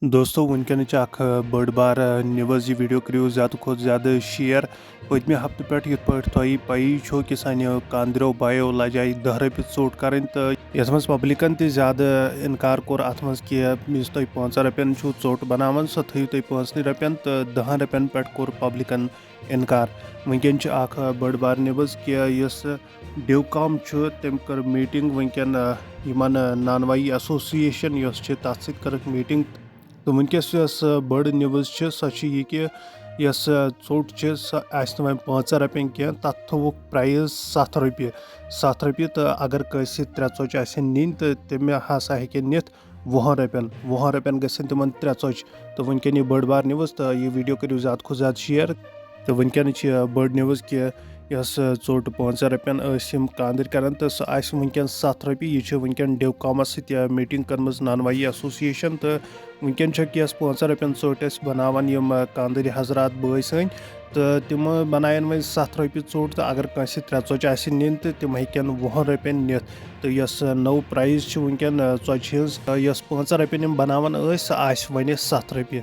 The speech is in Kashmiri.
दोस्तों वनकन बड़ बार न्यूज़ वीडियो करो ज़्यादा खुद ज़्यादा शेयर पतमे हफ्ते पे तुम पई कि सान कांद्रो बायो लजाई 10 रपि ोट कर तो यथ मज पब्लिकन ज़्यादा इनकार कोर अत मज कि तुम 5 रपन ोट बनान सो थो तुम 5 रपन तो 10 रपन पे कोर पब्लिकन इनकार वनकन बड़ बार न्यूज़ कि डिवकॉम तम कर मीटिंग वनकन नानवाई एसोसिएशन तथ सक मीटिंग तो वनकस बड़ न्यूज़ सो यह कि ोट सह वो 5 रपन कह तथ थोक प्राइस 7 रपि तो अगर कंस 3 ोच नीन तो तम हसा हे निथ 20 रपन गन तम 3 ोच तो वनकन यह बड़ बार न्यूज़ तो यह वीडियो करो ज़्यादा खुद ज़्यादा शेयर तो वनकन बड़ न्यूज़ कि ोट 5 रपन कांदर कर तो सह वनकन 7 रपि यह वनकन डिवकॉमस मीटिंग कर्म नानवाई एसोसिएशन तो वनकन 5 रपन ोट बनान कांदर हजरात बॉय सन तो तम बनायन वो 7 रपि ोट तो अगर कंस 3 ोच नीन तो तम हेकन 20 रपन निथ तो नौ प्राइस वनकन ोचि 5 रपन बनान सह वो 7 रपि।